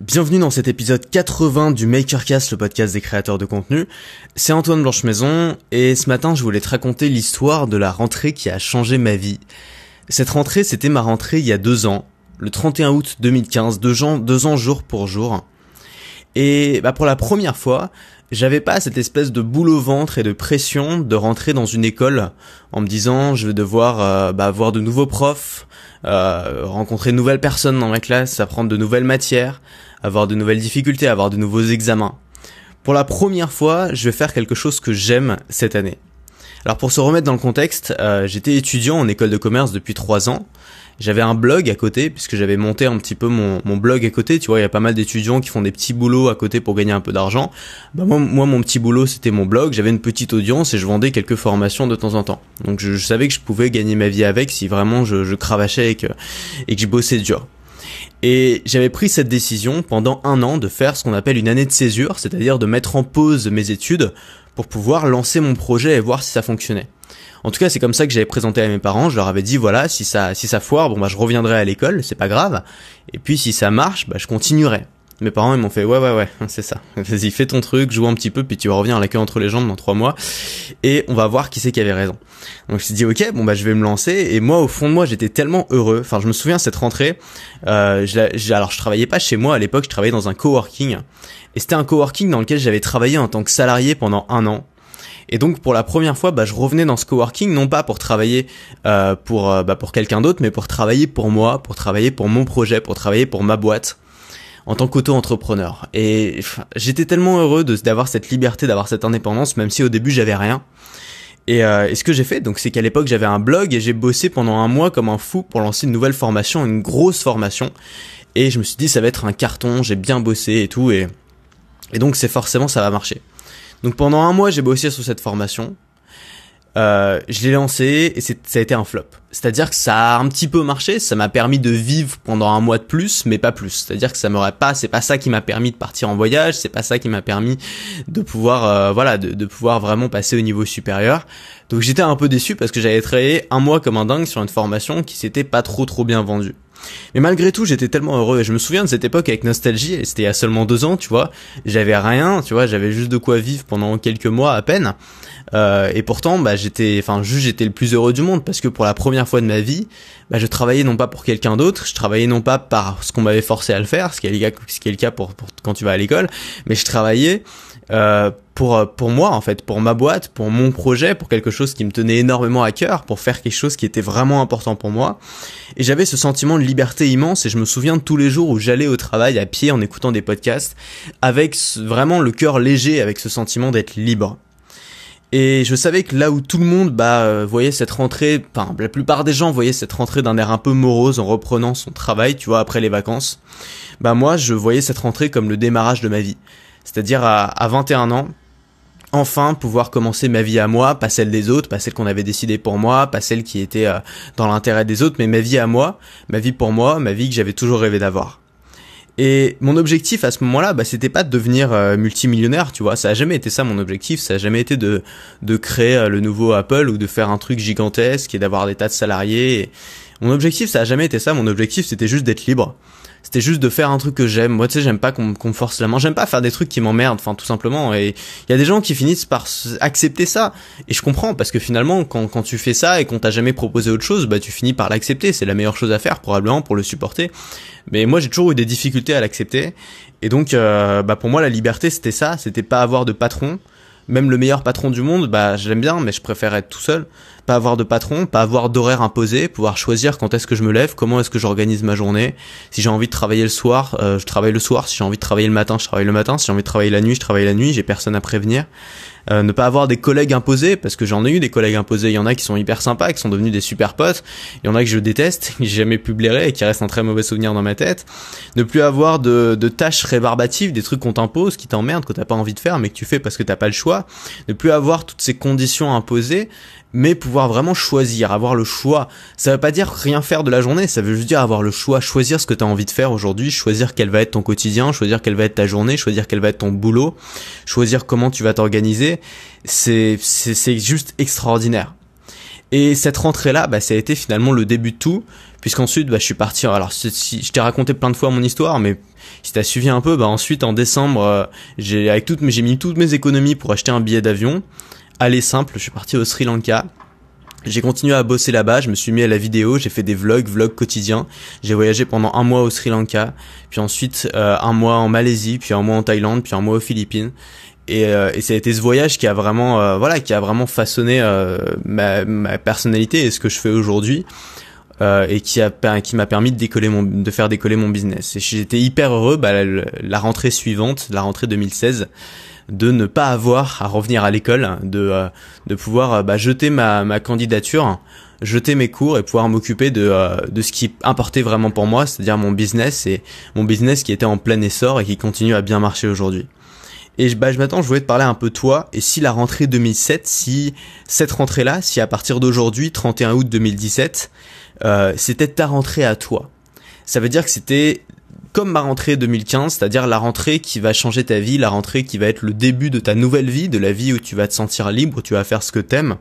Bienvenue dans cet épisode 80 du MakerCast, le podcast des créateurs de contenu. C'est Antoine Blanchemaison et ce matin je voulais te raconter l'histoire de la rentrée qui a changé ma vie. Cette rentrée, c'était ma rentrée il y a 2 ans, le 31 août 2015, 2 ans jour pour jour. Et pour la première fois, j'avais pas cette espèce de boule au ventre et de pression de rentrer dans une école en me disant je vais devoir voir de nouveaux profs, rencontrer de nouvelles personnes dans ma classe, apprendre de nouvelles matières, avoir de nouvelles difficultés, avoir de nouveaux examens. Pour la première fois, je vais faire quelque chose que j'aime cette année. Alors pour se remettre dans le contexte, j'étais étudiant en école de commerce depuis 3 ans. J'avais un blog à côté, puisque j'avais monté un petit peu mon blog à côté. Tu vois, il y a pas mal d'étudiants qui font des petits boulots à côté pour gagner un peu d'argent. Moi, mon petit boulot, c'était mon blog. J'avais une petite audience et je vendais quelques formations de temps en temps. Donc je savais que je pouvais gagner ma vie avec si vraiment je cravachais et que je bossais dur. Et j'avais pris cette décision pendant 1 an de faire ce qu'on appelle une année de césure, c'est-à-dire de mettre en pause mes études pour pouvoir lancer mon projet et voir si ça fonctionnait. En tout cas, c'est comme ça que j'avais présenté à mes parents. Je leur avais dit voilà, si ça foire, je reviendrai à l'école, c'est pas grave. Et puis si ça marche, je continuerai. Mes parents, ils m'ont fait ouais, c'est ça. Vas-y, fais ton truc, joue un petit peu, puis tu reviens à la queue entre les jambes dans 3 mois. Et on va voir qui c'est qui avait raison. Donc je me suis dit ok, je vais me lancer. Et moi, au fond de moi, j'étais tellement heureux. Enfin, je me souviens cette rentrée. Alors je travaillais pas chez moi à l'époque, je travaillais dans un coworking. Et c'était un coworking dans lequel j'avais travaillé en tant que salarié pendant 1 an. Et donc pour la première fois, je revenais dans ce coworking non pas pour travailler pour quelqu'un d'autre, mais pour travailler pour moi, pour travailler pour mon projet, pour travailler pour ma boîte en tant qu'auto-entrepreneur. Et j'étais tellement heureux d'avoir cette liberté, d'avoir cette indépendance, même si au début j'avais rien. Et ce que j'ai fait, donc, c'est qu'à l'époque j'avais un blog et j'ai bossé pendant 1 mois comme un fou pour lancer une nouvelle formation, une grosse formation. Et je me suis dit ça va être un carton, j'ai bien bossé et tout, et donc c'est forcément ça va marcher. Donc pendant 1 mois, j'ai bossé sur cette formation. Je l'ai lancée et ça a été un flop. C'est-à-dire que ça a un petit peu marché, ça m'a permis de vivre pendant 1 mois de plus, mais pas plus. C'est-à-dire que c'est pas ça qui m'a permis de partir en voyage, c'est pas ça qui m'a permis de pouvoir, de pouvoir vraiment passer au niveau supérieur. Donc j'étais un peu déçu parce que j'avais travaillé 1 mois comme un dingue sur une formation qui s'était pas trop bien vendue. Mais malgré tout, j'étais tellement heureux et je me souviens de cette époque avec nostalgie, et c'était il y a seulement 2 ans, tu vois. J'avais rien, tu vois, j'avais juste de quoi vivre pendant quelques mois à peine. Et pourtant, j'étais le plus heureux du monde parce que pour la première fois de ma vie, je travaillais non pas pour quelqu'un d'autre, je travaillais non pas par ce qu'on m'avait forcé à le faire, ce qui est le cas pour quand tu vas à l'école, mais je travaillais pour moi en fait, pour ma boîte, pour mon projet, pour quelque chose qui me tenait énormément à cœur, pour faire quelque chose qui était vraiment important pour moi. Et j'avais ce sentiment de liberté immense et je me souviens de tous les jours où j'allais au travail à pied en écoutant des podcasts avec vraiment le cœur léger, avec ce sentiment d'être libre. Et je savais que là où tout le monde voyait cette rentrée, la plupart des gens voyaient cette rentrée d'un air un peu morose en reprenant son travail, tu vois, après les vacances, moi je voyais cette rentrée comme le démarrage de ma vie. C'est-à-dire à 21 ans, enfin pouvoir commencer ma vie à moi, pas celle des autres, pas celle qu'on avait décidée pour moi, pas celle qui était dans l'intérêt des autres, mais ma vie à moi, ma vie pour moi, ma vie que j'avais toujours rêvé d'avoir. Et mon objectif à ce moment-là, c'était pas de devenir multimillionnaire, tu vois, ça a jamais été ça mon objectif, ça a jamais été de créer le nouveau Apple ou de faire un truc gigantesque et d'avoir des tas de salariés. Et mon objectif, ça a jamais été ça, mon objectif c'était juste d'être libre. C'était juste de faire un truc que j'aime. Moi, tu sais, j'aime pas qu'on me force la main. J'aime pas faire des trucs qui m'emmerdent, tout simplement. Et il y a des gens qui finissent par accepter ça. Et je comprends, parce que finalement, quand tu fais ça et qu'on t'a jamais proposé autre chose, tu finis par l'accepter. C'est la meilleure chose à faire, probablement, pour le supporter. Mais moi, j'ai toujours eu des difficultés à l'accepter. Et donc, pour moi, la liberté, c'était ça. C'était pas avoir de patron. Même le meilleur patron du monde, je l'aime bien, mais je préfère être tout seul. Pas avoir de patron, pas avoir d'horaire imposé, pouvoir choisir quand est-ce que je me lève, comment est-ce que j'organise ma journée. Si j'ai envie de travailler le soir, je travaille le soir. Si j'ai envie de travailler le matin, je travaille le matin. Si j'ai envie de travailler la nuit, je travaille la nuit. J'ai personne à prévenir. Ne pas avoir des collègues imposés, parce que j'en ai eu des collègues imposés. Il y en a qui sont hyper sympas, qui sont devenus des super potes. Il y en a que je déteste, que j'ai jamais pu blairer et qui restent un très mauvais souvenir dans ma tête. Ne plus avoir de tâches rébarbatives, des trucs qu'on t'impose, qui t'emmerdent, que t'as pas envie de faire, mais que tu fais parce que t'as pas le choix. Ne plus avoir toutes ces conditions imposées, mais pouvoir vraiment choisir, avoir le choix. Ça veut pas dire rien faire de la journée, ça veut juste dire avoir le choix, choisir ce que tu as envie de faire aujourd'hui, choisir quel va être ton quotidien, choisir quelle va être ta journée, choisir quel va être ton boulot, choisir comment tu vas t'organiser. C'est juste extraordinaire. Et cette rentrée-là, ça a été finalement le début de tout, puisqu'ensuite je suis parti. Alors si je t'ai raconté plein de fois mon histoire, mais si t'as suivi un peu, ensuite en décembre, j'ai mis toutes mes économies pour acheter un billet d'avion. Aller simple, je suis parti au Sri Lanka. J'ai continué à bosser là-bas, je me suis mis à la vidéo, j'ai fait des vlogs quotidiens. J'ai voyagé pendant 1 mois au Sri Lanka, puis ensuite 1 mois en Malaisie, puis 1 mois en Thaïlande, puis 1 mois aux Philippines. Et ça a été ce voyage qui a vraiment façonné ma personnalité et ce que je fais aujourd'hui. Et qui m'a permis de faire décoller mon business. Et j'étais hyper heureux, la rentrée suivante, la rentrée 2016, de ne pas avoir à revenir à l'école, de pouvoir jeter ma candidature, jeter mes cours et pouvoir m'occuper de ce qui importait vraiment pour moi, c'est-à-dire mon business qui était en plein essor et qui continue à bien marcher aujourd'hui. Et je voulais te parler un peu de toi, et si la rentrée 2007, si cette rentrée-là, si à partir d'aujourd'hui, 31 août 2017, c'était ta rentrée à toi. Ça veut dire que c'était comme ma rentrée 2015, c'est-à-dire la rentrée qui va changer ta vie, la rentrée qui va être le début de ta nouvelle vie, de la vie où tu vas te sentir libre, où tu vas faire ce que t'aimes,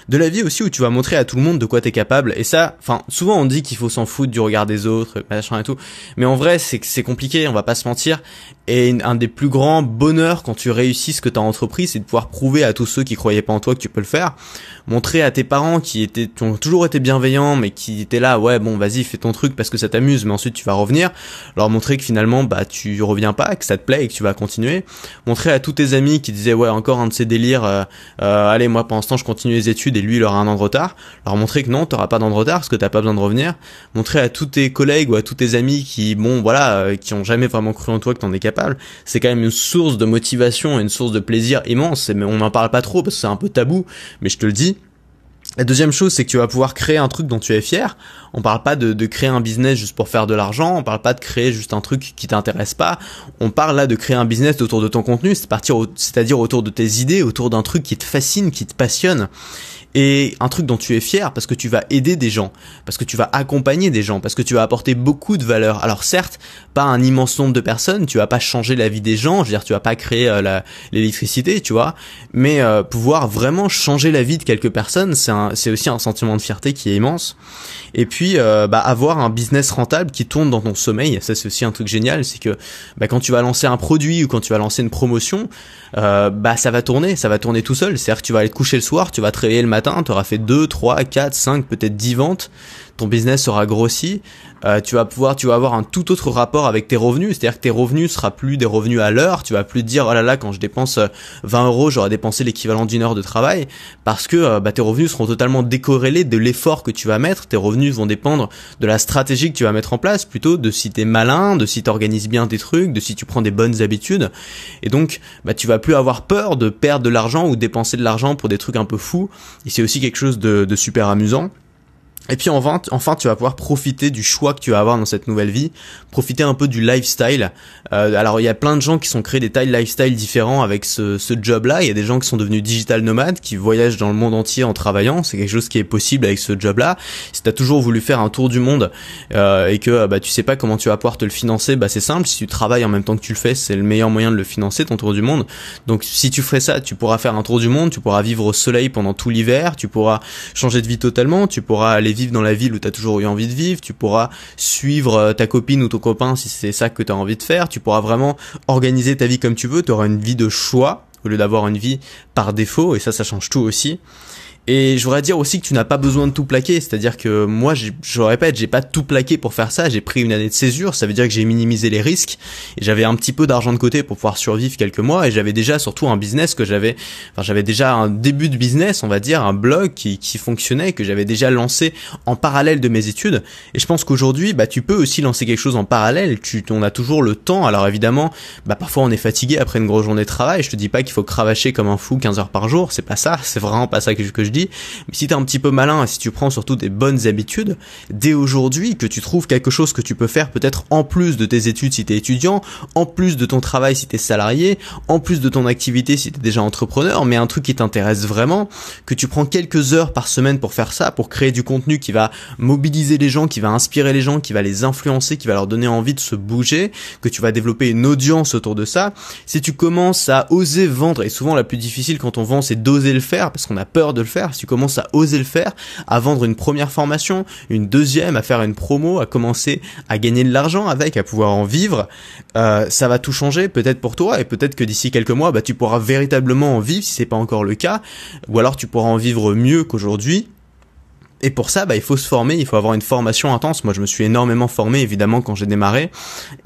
de la vie aussi où tu vas montrer à tout le monde de quoi t'es capable. Et ça, souvent on dit qu'il faut s'en foutre du regard des autres, machin et tout, mais en vrai c'est compliqué, on va pas se mentir. Et un des plus grands bonheurs quand tu réussis ce que t'as entrepris, c'est de pouvoir prouver à tous ceux qui croyaient pas en toi que tu peux le faire. Montrer à tes parents qui ont toujours été bienveillants, mais qui étaient là, ouais bon vas-y fais ton truc parce que ça t'amuse, mais ensuite tu vas revenir. Leur montrer que finalement tu reviens pas, que ça te plaît et que tu vas continuer. Montrer à tous tes amis qui disaient ouais encore un de ces délires, allez moi pendant ce temps je continue les études et lui il aura 1 an de retard. Leur montrer que non t'auras pas d'an de retard parce que t'as pas besoin de revenir. Montrer à tous tes collègues ou à tous tes amis qui qui ont jamais vraiment cru en toi que t'en es capable. C'est quand même une source de motivation et une source de plaisir immense. Mais on n'en parle pas trop parce que c'est un peu tabou, mais je te le dis. La deuxième chose, c'est que tu vas pouvoir créer un truc dont tu es fier. On parle pas de créer un business juste pour faire de l'argent. On parle pas de créer juste un truc qui t'intéresse pas. On parle là de créer un business autour de ton contenu, c'est-à-dire autour de tes idées, autour d'un truc qui te fascine, qui te passionne. Et un truc dont tu es fier parce que tu vas aider des gens, parce que tu vas accompagner des gens, parce que tu vas apporter beaucoup de valeur. Alors certes, pas un immense nombre de personnes, tu vas pas changer la vie des gens, je veux dire tu vas pas créer l'électricité, tu vois, mais pouvoir vraiment changer la vie de quelques personnes, c'est aussi un sentiment de fierté qui est immense. Et puis avoir un business rentable qui tourne dans ton sommeil, ça c'est aussi un truc génial, c'est que quand tu vas lancer un produit ou quand tu vas lancer une promotion, ça va tourner tout seul. C'est-à-dire que tu vas aller te coucher le soir, tu vas te réveiller le matin, tu auras fait 2, 3, 4, 5, peut-être 10 ventes, ton business sera grossi, tu vas avoir un tout autre rapport avec tes revenus, c'est-à-dire que tes revenus sera plus des revenus à l'heure, tu vas plus te dire oh là là quand je dépense 20 €, j'aurais dépensé l'équivalent d'1 heure de travail, parce que tes revenus seront totalement décorrélés de l'effort que tu vas mettre. Tes revenus vont dépendre de la stratégie que tu vas mettre en place, plutôt de si t'es malin, de si t'organises bien tes trucs, de si tu prends des bonnes habitudes, et donc tu vas plus avoir peur de perdre de l'argent ou dépenser de l'argent pour des trucs un peu fous. Et c'est aussi quelque chose de super amusant. Et puis enfin, tu vas pouvoir profiter du choix que tu vas avoir dans cette nouvelle vie, profiter un peu du lifestyle. Alors il y a plein de gens qui sont créés des tailles lifestyle différents avec ce job-là. Il y a des gens qui sont devenus digital nomades, qui voyagent dans le monde entier en travaillant. C'est quelque chose qui est possible avec ce job-là. Si t'as toujours voulu faire un tour du monde et que tu sais pas comment tu vas pouvoir te le financer, c'est simple. Si tu travailles en même temps que tu le fais, c'est le meilleur moyen de le financer, ton tour du monde. Donc si tu ferais ça, tu pourras faire un tour du monde, tu pourras vivre au soleil pendant tout l'hiver, tu pourras changer de vie totalement, tu pourras aller vivre dans la ville où tu as toujours eu envie de vivre, tu pourras suivre ta copine ou ton copain si c'est ça que tu as envie de faire, tu pourras vraiment organiser ta vie comme tu veux, tu auras une vie de choix au lieu d'avoir une vie par défaut, et ça change tout aussi. Et je voudrais dire aussi que tu n'as pas besoin de tout plaquer, c'est-à-dire que moi, je répète, j'ai pas tout plaqué pour faire ça, j'ai pris une année de césure, ça veut dire que j'ai minimisé les risques, et j'avais un petit peu d'argent de côté pour pouvoir survivre quelques mois, et j'avais déjà surtout un business j'avais déjà un début de business, on va dire, un blog qui fonctionnait, que j'avais déjà lancé en parallèle de mes études, et je pense qu'aujourd'hui, tu peux aussi lancer quelque chose en parallèle, on a toujours le temps. Alors évidemment, parfois on est fatigué après une grosse journée de travail, je te dis pas qu'il faut cravacher comme un fou 15 heures par jour, c'est pas ça, c'est vraiment pas ça que je dis. Mais si t'es un petit peu malin et si tu prends surtout des bonnes habitudes, dès aujourd'hui, que tu trouves quelque chose que tu peux faire peut-être en plus de tes études si t'es étudiant, en plus de ton travail si t'es salarié, en plus de ton activité si t'es déjà entrepreneur, mais un truc qui t'intéresse vraiment, que tu prends quelques heures par semaine pour faire ça, pour créer du contenu qui va mobiliser les gens, qui va inspirer les gens, qui va les influencer, qui va leur donner envie de se bouger, que tu vas développer une audience autour de ça. Si tu commences à oser vendre, et souvent la plus difficile quand on vend c'est d'oser le faire parce qu'on a peur de le faire, faire, si tu commences à oser le faire, à vendre une première formation, une deuxième, à faire une promo, à commencer à gagner de l'argent avec, à pouvoir en vivre, ça va tout changer peut-être pour toi, et peut-être que d'ici quelques mois, tu pourras véritablement en vivre si c'est pas encore le cas, ou alors tu pourras en vivre mieux qu'aujourd'hui. Et pour ça, il faut se former, il faut avoir une formation intense. Moi, je me suis énormément formé, évidemment, quand j'ai démarré.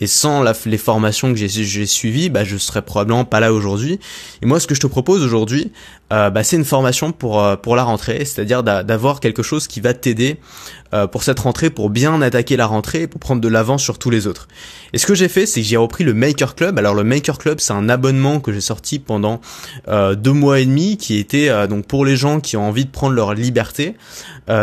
Et sans les formations que j'ai suivies, je serais probablement pas là aujourd'hui. Et moi, ce que je te propose aujourd'hui, c'est une formation pour la rentrée, c'est-à-dire d'avoir quelque chose qui va t'aider pour cette rentrée, pour bien attaquer la rentrée et pour prendre de l'avance sur tous les autres. Et ce que j'ai fait, c'est que j'ai repris le Maker Club. Alors, le Maker Club, c'est un abonnement que j'ai sorti pendant 2 mois et demi, qui était donc pour les gens qui ont envie de prendre leur liberté.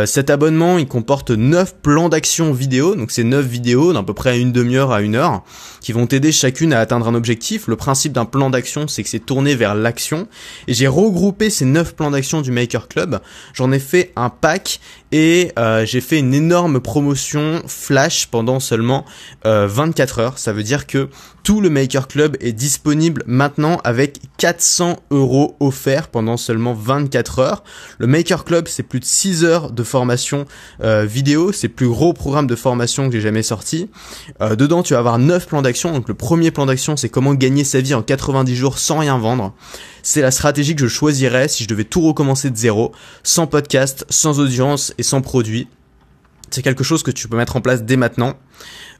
Cet abonnement, il comporte 9 plans d'action vidéo, donc c'est 9 vidéos d'à peu près une demi-heure à 1 heure, qui vont t'aider chacune à atteindre un objectif. Le principe d'un plan d'action, c'est que c'est tourné vers l'action, et j'ai regroupé ces 9 plans d'action du Maker Club, j'en ai fait un pack, et j'ai fait une énorme promotion flash pendant seulement 24 heures. Ça veut dire que tout le Maker Club est disponible maintenant avec 400 € offerts pendant seulement 24 heures. Le Maker Club, c'est plus de 6 heures de formation vidéo. C'est le plus gros programme de formation que j'ai jamais sorti. Dedans, tu vas avoir 9 plans d'action. Donc le premier plan d'action, c'est comment gagner sa vie en 90 jours sans rien vendre. C'est la stratégie que je choisirais si je devais tout recommencer de zéro, sans podcast, sans audience et sans produit. C'est quelque chose que tu peux mettre en place dès maintenant.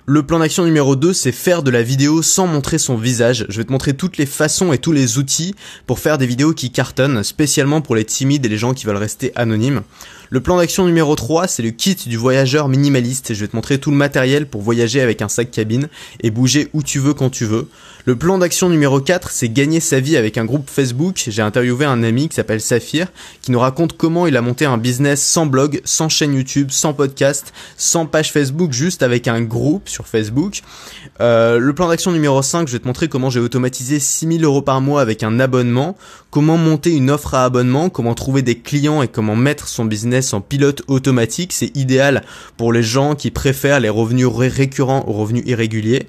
Le plan d'action numéro 2, c'est faire de la vidéo sans montrer son visage. Je vais te montrer toutes les façons et tous les outils pour faire des vidéos qui cartonnent, spécialement pour les timides et les gens qui veulent rester anonymes. Le plan d'action numéro 3, c'est le kit du voyageur minimaliste. Je vais te montrer tout le matériel pour voyager avec un sac cabine et bouger où tu veux quand tu veux. Le plan d'action numéro 4, c'est gagner sa vie avec un groupe Facebook. J'ai interviewé un ami qui s'appelle Saphir, qui nous raconte comment il a monté un business sans blog, sans chaîne YouTube, sans podcast, sans page Facebook, juste avec un groupe sur Facebook. Le plan d'action numéro 5, je vais te montrer comment j'ai automatisé 6 000 € par mois avec un abonnement, comment monter une offre à abonnement, comment trouver des clients et comment mettre son business en pilote automatique. C'est idéal pour les gens qui préfèrent les revenus récurrents aux revenus irréguliers.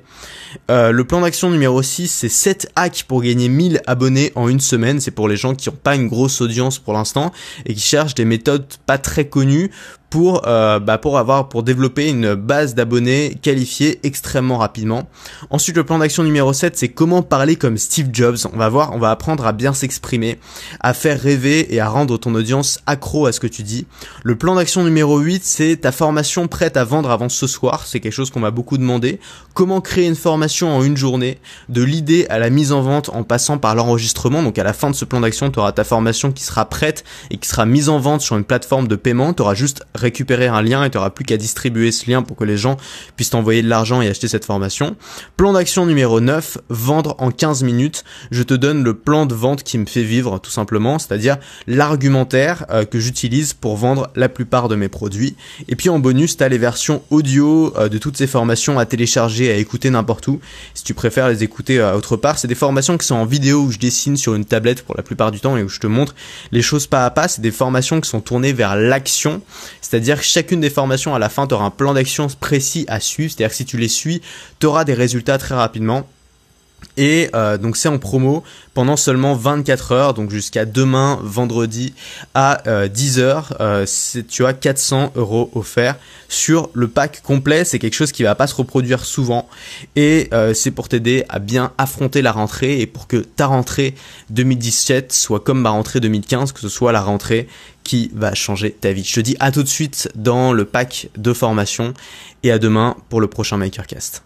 Le plan d'action numéro 6, c'est 7 hacks pour gagner 1000 abonnés en une semaine. C'est pour les gens qui n'ont pas une grosse audience pour l'instant et qui cherchent des méthodes pas très connues pour développer une base d'abonnés qualifiés extrêmement rapidement. Ensuite, le plan d'action numéro 7, c'est comment parler comme Steve Jobs. On va apprendre à bien s'exprimer, à faire rêver et à rendre ton audience accro à ce que tu dis. Le plan d'action numéro 8, c'est ta formation prête à vendre avant ce soir. C'est quelque chose qu'on m'a beaucoup demandé. Comment créer une formation en une journée, de l'idée à la mise en vente en passant par l'enregistrement. Donc à la fin de ce plan d'action, tu auras ta formation qui sera prête et qui sera mise en vente sur une plateforme de paiement. Tu auras juste récupérer un lien et tu n'auras plus qu'à distribuer ce lien pour que les gens puissent t'envoyer de l'argent et acheter cette formation. Plan d'action numéro 9, vendre en 15 minutes. Je te donne le plan de vente qui me fait vivre tout simplement, c'est-à-dire l'argumentaire que j'utilise pour vendre la plupart de mes produits. Et puis en bonus, tu as les versions audio de toutes ces formations à télécharger, à écouter n'importe où. Si tu préfères les écouter autre part, c'est des formations qui sont en vidéo où je dessine sur une tablette pour la plupart du temps et où je te montre les choses pas à pas. C'est des formations qui sont tournées vers l'action. C'est-à-dire que chacune des formations, à la fin, tu auras un plan d'action précis à suivre. C'est-à-dire que si tu les suis, tu auras des résultats très rapidement. Et donc c'est en promo pendant seulement 24 heures, donc jusqu'à demain vendredi à 10h, tu as 400 € offerts sur le pack complet. C'est quelque chose qui va pas se reproduire souvent et c'est pour t'aider à bien affronter la rentrée et pour que ta rentrée 2017 soit comme ma rentrée 2015, que ce soit la rentrée qui va changer ta vie. Je te dis à tout de suite dans le pack de formation et à demain pour le prochain Makercast.